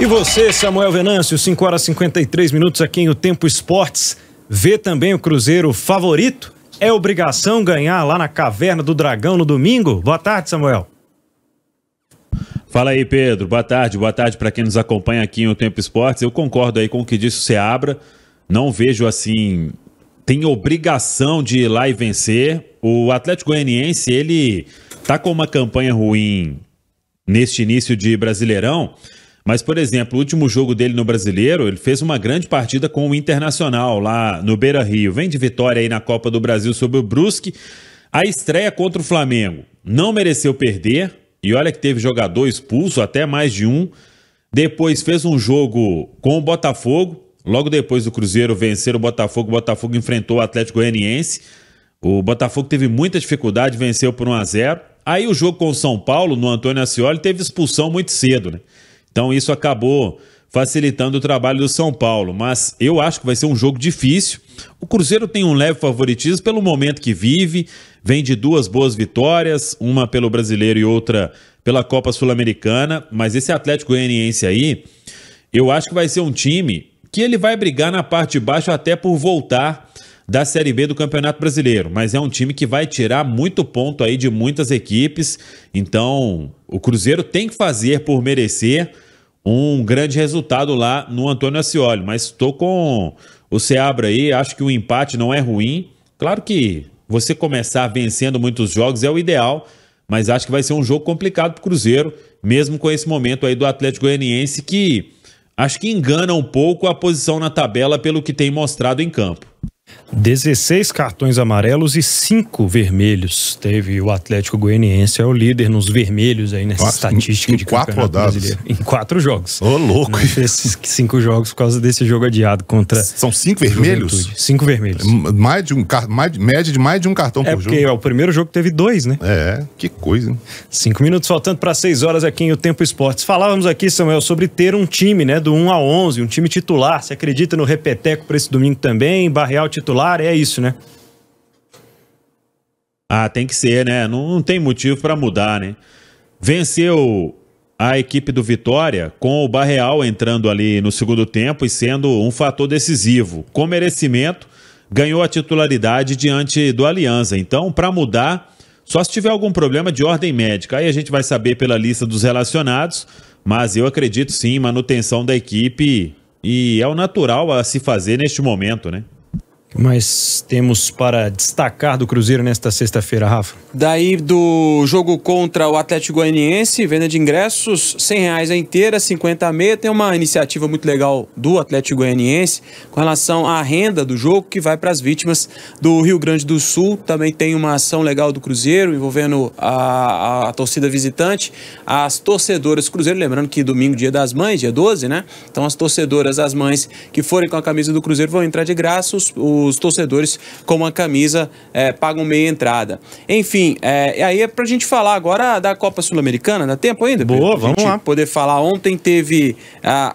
E você, Samuel Venâncio, 5 horas e 53 minutos aqui em O Tempo Esportes, vê também o Cruzeiro favorito? É obrigação ganhar lá na Caverna do Dragão no domingo? Boa tarde, Samuel. Fala aí, Pedro. Boa tarde para quem nos acompanha aqui em O Tempo Esportes. Eu concordo aí com o que disse o Seabra. Não vejo assim, tem obrigação de ir lá e vencer. O Atlético Goianiense, ele tá com uma campanha ruim neste início de Brasileirão, mas, por exemplo, o último jogo dele no Brasileiro, ele fez uma grande partida com o Internacional lá no Beira-Rio. Vem de vitória aí na Copa do Brasil sobre o Brusque. A estreia contra o Flamengo não mereceu perder, e olha que teve jogador expulso, até mais de um. Depois fez um jogo com o Botafogo, logo depois do Cruzeiro vencer o Botafogo enfrentou o Atlético Goianiense. O Botafogo teve muita dificuldade, venceu por 1-0. Aí o jogo com o São Paulo, no Antônio Ascioli, teve expulsão muito cedo, né? Então isso acabou facilitando o trabalho do São Paulo, mas eu acho que vai ser um jogo difícil. O Cruzeiro tem um leve favoritismo pelo momento que vive, vem de 2 boas vitórias, uma pelo Brasileiro e outra pela Copa Sul-Americana, mas esse Atlético Goianiense aí, eu acho que vai ser um time que ele vai brigar na parte de baixo até por voltar da Série B do Campeonato Brasileiro, mas é um time que vai tirar muito ponto aí de muitas equipes, então o Cruzeiro tem que fazer por merecer um grande resultado lá no Antônio Ascioli, mas estou com o Seabra aí, acho que o empate não é ruim, claro que você começar vencendo muitos jogos é o ideal, mas acho que vai ser um jogo complicado para o Cruzeiro, mesmo com esse momento aí do Atlético Goianiense que acho que engana um pouco a posição na tabela pelo que tem mostrado em campo. 16 cartões amarelos e 5 vermelhos. Teve o Atlético Goianiense, é o líder nos vermelhos aí nessa estatística de campeonato brasileiro. Em 4 jogos. Ô, louco. Fez 5 jogos por causa desse jogo adiado contra. São 5 vermelhos? 5 vermelhos. Média de mais de um cartão por jogo. É porque o primeiro jogo teve 2, né? É, que coisa, hein? 5 minutos faltando para 6 horas aqui em O Tempo Esportes. Falávamos aqui, Samuel, sobre ter um time, né, do 1 a 11, um time titular. Você acredita no repeteco para esse domingo também? Barreal titular? É isso, né? Ah, tem que ser, né? Não tem motivo para mudar, né? Venceu a equipe do Vitória com o Barreal entrando ali no segundo tempo e sendo um fator decisivo. Com merecimento, ganhou a titularidade diante do Alianza. Então, para mudar, só se tiver algum problema de ordem médica. Aí a gente vai saber pela lista dos relacionados, mas eu acredito sim em manutenção da equipe e é o natural a se fazer neste momento, né? Mas temos para destacar do Cruzeiro nesta sexta-feira, Rafa? Daí do jogo contra o Atlético Goianiense, venda de ingressos, R$100 a inteira, 50 a meia. Tem uma iniciativa muito legal do Atlético Goianiense com relação à renda do jogo que vai para as vítimas do Rio Grande do Sul. Também tem uma ação legal do Cruzeiro envolvendo a torcida visitante, as torcedoras do Cruzeiro. Lembrando que domingo, dia das mães, dia 12, né? Então as torcedoras, as mães que forem com a camisa do Cruzeiro vão entrar de graça. Os torcedores com uma camisa pagam meia entrada. Enfim, aí é pra gente falar agora da Copa Sul-Americana. Dá tempo ainda? Boa, vamos lá. Poder falar. Ontem teve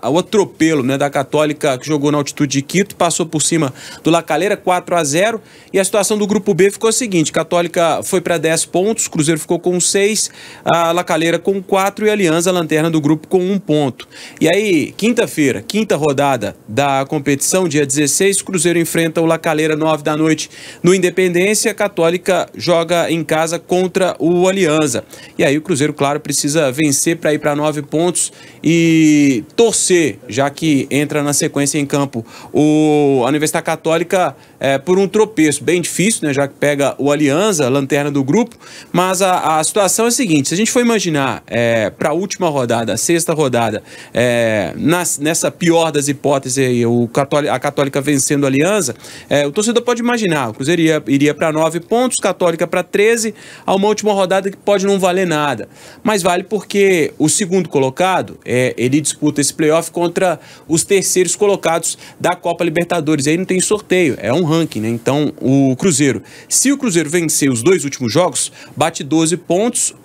o atropelo, né, da Católica, que jogou na altitude de Quito, passou por cima do La Calera, 4-0. E a situação do grupo B ficou a seguinte: Católica foi para 10 pontos, Cruzeiro ficou com 6, a La Calera com 4 e a Alianza, a lanterna do grupo, com 1 ponto. E aí, quinta-feira, quinta rodada da competição, dia 16, Cruzeiro enfrenta o La Calera, 9 da noite, no Independência. Católica joga em casa contra o Alianza. E aí o Cruzeiro, claro, precisa vencer para ir para 9 pontos e torcer, já que entra na sequência em campo a Universidade Católica por um tropeço bem difícil, né, já que pega o Alianza, lanterna do grupo. Mas a situação é a seguinte: se a gente for imaginar para a última rodada, a sexta rodada, nessa pior das hipóteses aí, a Católica vencendo a Alianza, o torcedor pode imaginar, o Cruzeiro iria para 9 pontos, Católica para 13, a uma última rodada que pode não valer nada. Mas vale porque o segundo colocado, ele disputa esse playoff contra os terceiros colocados da Copa Libertadores. Aí não tem sorteio, é um ranking, né? Então, se o Cruzeiro vencer os 2 últimos jogos, bate 12 pontos,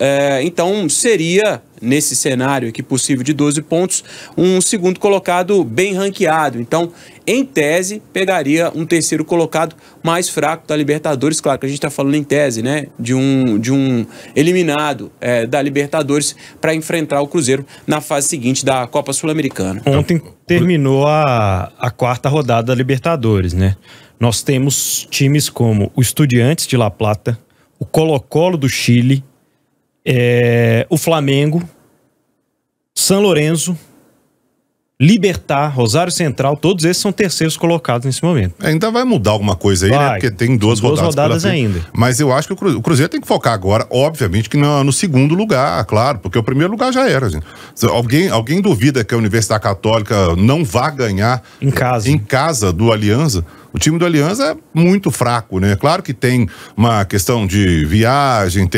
então seria nesse cenário aqui possível de 12 pontos, um segundo colocado bem ranqueado. Então, em tese, pegaria um terceiro colocado mais fraco da Libertadores. Claro que a gente está falando em tese, né? De um eliminado da Libertadores para enfrentar o Cruzeiro na fase seguinte da Copa Sul-Americana. Ontem terminou a quarta rodada da Libertadores, né? Nós temos times como o Estudiantes de La Plata, o Colo-Colo do Chile, o Flamengo, São Lourenço, Libertad, Rosário Central, todos esses são terceiros colocados nesse momento. Ainda vai mudar alguma coisa aí, né? Porque tem duas rodadas ainda. Mas eu acho que o Cruzeiro tem que focar agora, obviamente, que no segundo lugar, claro, porque o primeiro lugar já era, gente. Alguém duvida que a Universidade Católica não vá ganhar em casa do Alianza? O time do Alianza é muito fraco, né? Claro que tem uma questão de viagem,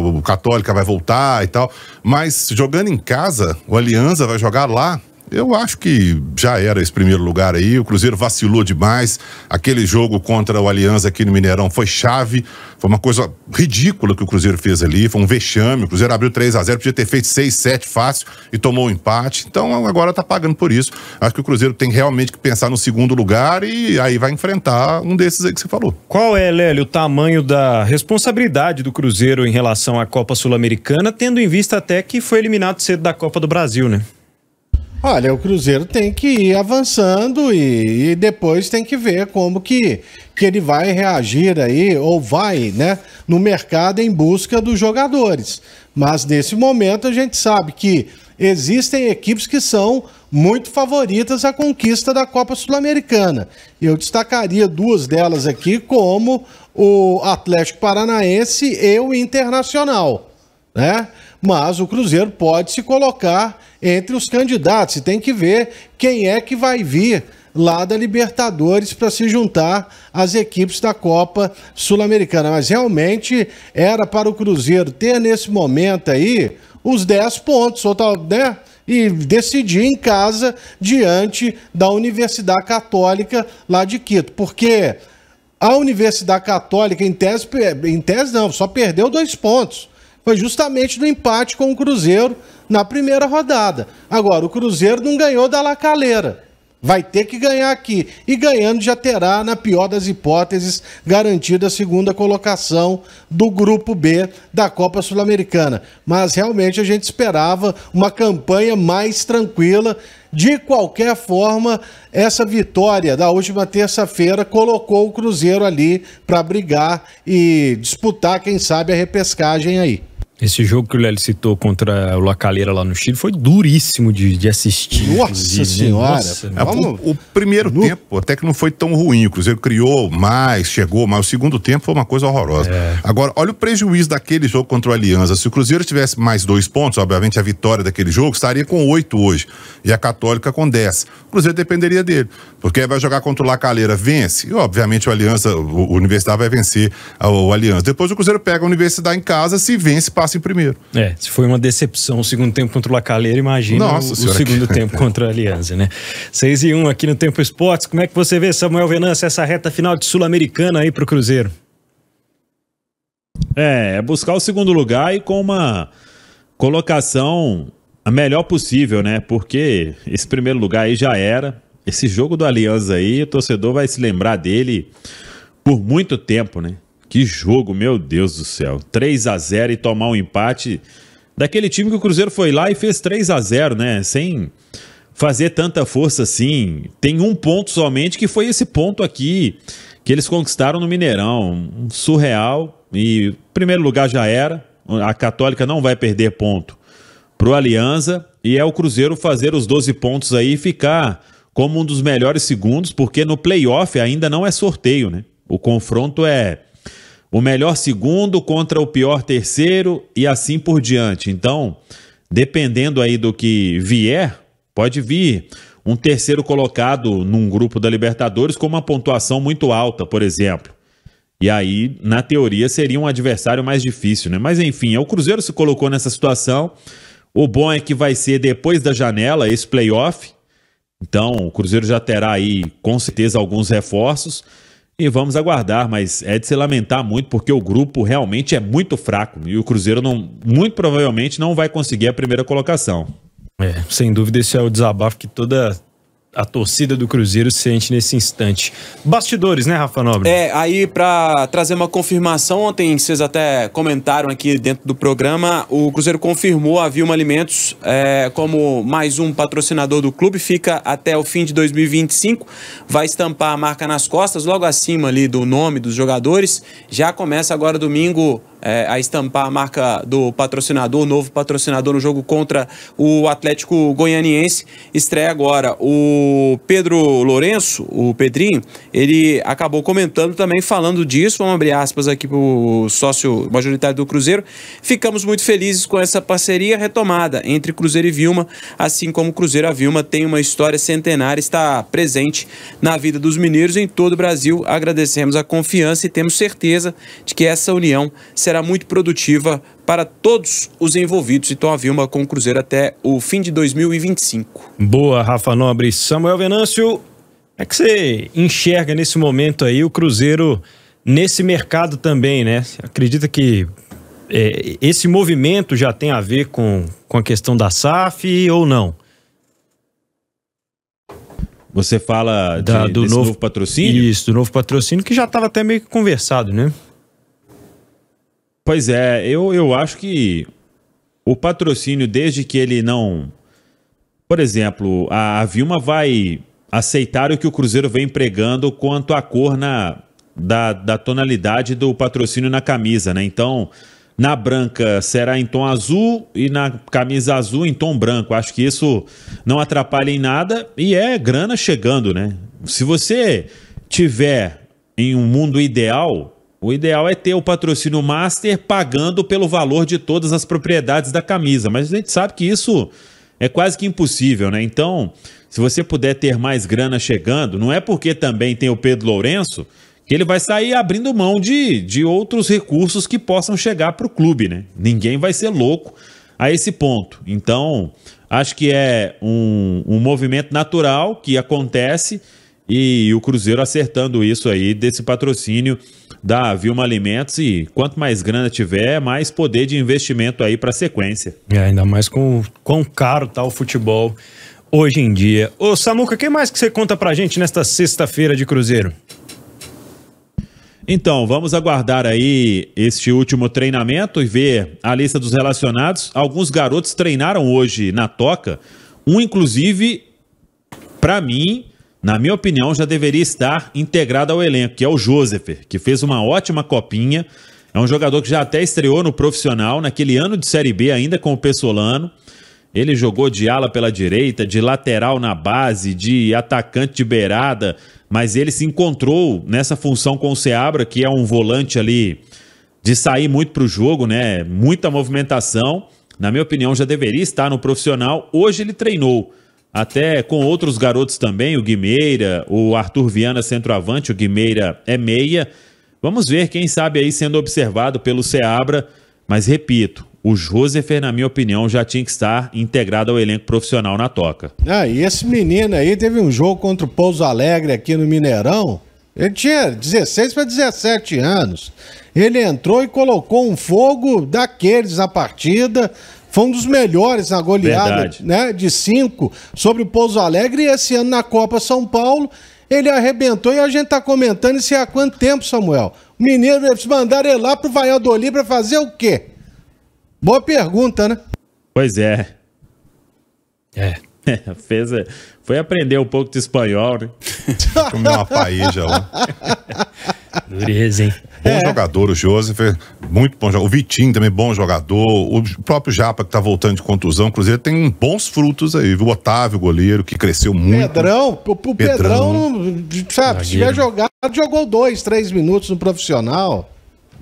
o Católica vai voltar e tal, mas jogando em casa, o Alianza vai jogar lá. Eu acho que já era esse primeiro lugar aí, o Cruzeiro vacilou demais, aquele jogo contra o Alianza aqui no Mineirão foi chave, foi uma coisa ridícula que o Cruzeiro fez ali, foi um vexame, o Cruzeiro abriu 3-0, podia ter feito 6-7 fácil e tomou um empate, então agora tá pagando por isso. Acho que o Cruzeiro tem realmente que pensar no segundo lugar e aí vai enfrentar um desses aí que você falou. Qual é, Lélio, o tamanho da responsabilidade do Cruzeiro em relação à Copa Sul-Americana, tendo em vista até que foi eliminado cedo da Copa do Brasil, né? Olha, o Cruzeiro tem que ir avançando e depois tem que ver como que ele vai reagir aí, ou vai, né, no mercado em busca dos jogadores. Mas nesse momento a gente sabe que existem equipes que são muito favoritas à conquista da Copa Sul-Americana. Eu destacaria duas delas aqui, como o Atlético Paranaense e o Internacional, né? Mas o Cruzeiro pode se colocar entre os candidatos e tem que ver quem é que vai vir lá da Libertadores para se juntar às equipes da Copa Sul-Americana. Mas realmente era para o Cruzeiro ter nesse momento aí os 10 pontos, né? E decidir em casa diante da Universidade Católica lá de Quito. Porque a Universidade Católica, em tese não, só perdeu 2 pontos. Foi justamente no empate com o Cruzeiro na primeira rodada. Agora, o Cruzeiro não ganhou da La Calera. Vai ter que ganhar aqui. E ganhando já terá, na pior das hipóteses, garantida a segunda colocação do Grupo B da Copa Sul-Americana. Mas realmente a gente esperava uma campanha mais tranquila. De qualquer forma, essa vitória da última terça-feira colocou o Cruzeiro ali para brigar e disputar, quem sabe, a repescagem aí. Esse jogo que o Lélio citou contra o La Calera lá no Chile foi duríssimo de assistir. Nossa Senhora! Nossa, o primeiro tempo até que não foi tão ruim. O Cruzeiro criou mais, chegou, mas o segundo tempo foi uma coisa horrorosa. Agora, olha o prejuízo daquele jogo contra o Alianza. Se o Cruzeiro tivesse mais 2 pontos, obviamente a vitória daquele jogo estaria com 8 hoje. E a Católica com 10. O Cruzeiro dependeria dele. Porque aí vai jogar contra o La Calera, vence. E obviamente o Alianza, o Universidade vai vencer o Alianza. Depois o Cruzeiro pega a Universidade em casa, se vence, passa em primeiro. Se foi uma decepção o segundo tempo contra o La Calera, imagina o segundo tempo contra a Alianza, né? 6-1 aqui no Tempo Esportes. Como é que você vê, Samuel Venâncio, essa reta final de Sul-Americana aí pro Cruzeiro? É buscar o segundo lugar e com uma colocação a melhor possível, né? Porque esse primeiro lugar aí já era. Esse jogo do Alianza aí, o torcedor vai se lembrar dele por muito tempo, né? Que jogo, meu Deus do céu. 3-0 e tomar um empate daquele time que o Cruzeiro foi lá e fez 3-0, né? Sem fazer tanta força assim. Tem um ponto somente, que foi esse ponto aqui que eles conquistaram no Mineirão. Um surreal. E primeiro lugar já era. A Católica não vai perder ponto pro Alianza. E é o Cruzeiro fazer os 12 pontos aí e ficar como um dos melhores segundos, porque no play-off ainda não é sorteio, né? O confronto é o melhor segundo contra o pior terceiro e assim por diante. Então, dependendo aí do que vier, pode vir um terceiro colocado num grupo da Libertadores com uma pontuação muito alta, por exemplo. E aí, na teoria, seria um adversário mais difícil, né? Mas enfim, o Cruzeiro se colocou nessa situação. O bom é que vai ser depois da janela esse play-off. Então, o Cruzeiro já terá aí, com certeza, alguns reforços. E vamos aguardar, mas é de se lamentar muito porque o grupo realmente é muito fraco e o Cruzeiro muito provavelmente não vai conseguir a primeira colocação. Sem dúvida esse é o desabafo que toda a torcida do Cruzeiro sente nesse instante. Bastidores, né, Rafa Nobre? Aí para trazer uma confirmação, ontem vocês até comentaram aqui dentro do programa, o Cruzeiro confirmou a Vilma Alimentos como mais um patrocinador do clube, fica até o fim de 2025, vai estampar a marca nas costas, logo acima ali do nome dos jogadores, já começa agora domingo a estampar a marca do patrocinador, o novo patrocinador no jogo contra o Atlético Goianiense. Estreia agora o Pedro Lourenço, o Pedrinho, ele acabou comentando também, falando disso, vamos abrir aspas aqui para o sócio majoritário do Cruzeiro. Ficamos muito felizes com essa parceria retomada entre Cruzeiro e Vilma, assim como o Cruzeiro, a Vilma tem uma história centenária, está presente na vida dos mineiros em todo o Brasil. Agradecemos a confiança e temos certeza de que essa união será muito produtiva para todos os envolvidos. Então a Vilma com o Cruzeiro até o fim de 2025. Boa, Rafa Nobre. Samuel Venâncio, é que você enxerga nesse momento aí o Cruzeiro nesse mercado também, né? Você acredita que esse movimento já tem a ver com a questão da SAF ou não? Você fala desse novo patrocínio? Isso, do novo patrocínio que já estava até meio que conversado, né? Pois é, eu acho que o patrocínio, desde que ele não... Por exemplo, a Vilma vai aceitar o que o Cruzeiro vem pregando quanto à cor da tonalidade do patrocínio na camisa, né? Então, na branca será em tom azul e na camisa azul em tom branco. Acho que isso não atrapalha em nada e é grana chegando, né? Se você tiver em um mundo ideal... O ideal é ter o patrocínio master pagando pelo valor de todas as propriedades da camisa, mas a gente sabe que isso é quase que impossível, né? Então, se você puder ter mais grana chegando, não é porque também tem o Pedro Lourenço que ele vai sair abrindo mão de outros recursos que possam chegar para o clube, né? Ninguém vai ser louco a esse ponto. Então, acho que é um movimento natural que acontece e o Cruzeiro acertando isso aí desse patrocínio da Vilma Alimentos, e quanto mais grana tiver, mais poder de investimento aí para a sequência. Ainda mais com quão caro tá o futebol hoje em dia. Ô Samuca, o que mais que você conta pra gente nesta sexta-feira de Cruzeiro? Então, vamos aguardar aí este último treinamento e ver a lista dos relacionados. Alguns garotos treinaram hoje na Toca, inclusive, para mim, na minha opinião, já deveria estar integrado ao elenco, que é o Josefer, que fez uma ótima copinha. É um jogador que já até estreou no profissional, naquele ano de Série B ainda com o Pessolano. Ele jogou de ala pela direita, de lateral na base, de atacante de beirada, mas ele se encontrou nessa função com o Seabra, que é um volante ali de sair muito para o jogo, né? Muita movimentação. Na minha opinião, já deveria estar no profissional. Hoje ele treinou até com outros garotos também, o Guimeira, o Arthur Viana centroavante, o Guimeira é meia. Vamos ver, quem sabe aí sendo observado pelo Seabra, mas repito, o Josefer, na minha opinião, já tinha que estar integrado ao elenco profissional na Toca. E esse menino aí teve um jogo contra o Pouso Alegre aqui no Mineirão, ele tinha 16 para 17 anos, ele entrou e colocou um fogo daqueles na partida. Foi um dos melhores na goleada, né, de 5 sobre o Pouso Alegre, e esse ano na Copa São Paulo ele arrebentou, e a gente tá comentando isso há quanto tempo, Samuel? O menino, eles mandaram ele lá pro Valladolid para fazer o quê? Boa pergunta, né? Pois é. Foi aprender um pouco de espanhol, né? Comer uma paella lá. Dureza, hein? Bom jogador, o Joseph, muito bom jogador. O Vitinho também, bom jogador. O próprio Japa, que tá voltando de contusão. O Cruzeiro tem bons frutos aí, viu? O Otávio, goleiro, que cresceu muito. O Pedrão, sabe, se tiver jogado, jogou 2, 3 minutos no profissional.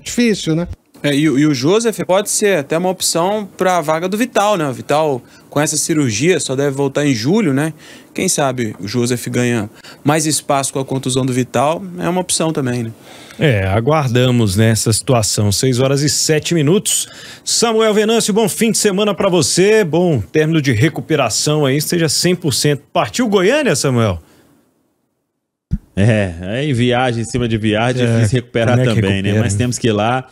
Difícil, né? E o Joseph pode ser até uma opção para a vaga do Vital, né? O Vital, com essa cirurgia, só deve voltar em julho, né? Quem sabe o Joseph ganha mais espaço com a contusão do Vital, é uma opção também, né? Aguardamos nessa situação. 6h07. Samuel Venâncio, bom fim de semana para você, bom término de recuperação aí, esteja 100%. Partiu Goiânia, Samuel? Aí viagem em cima de viagem, difícil recuperar também, né? Mas temos que ir lá.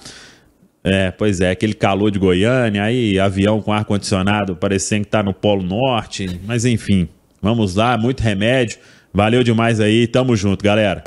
Pois é, aquele calor de Goiânia, aí avião com ar-condicionado, parecendo que tá no Polo Norte. Mas enfim, vamos lá, muito remédio. Valeu demais aí, tamo junto, galera.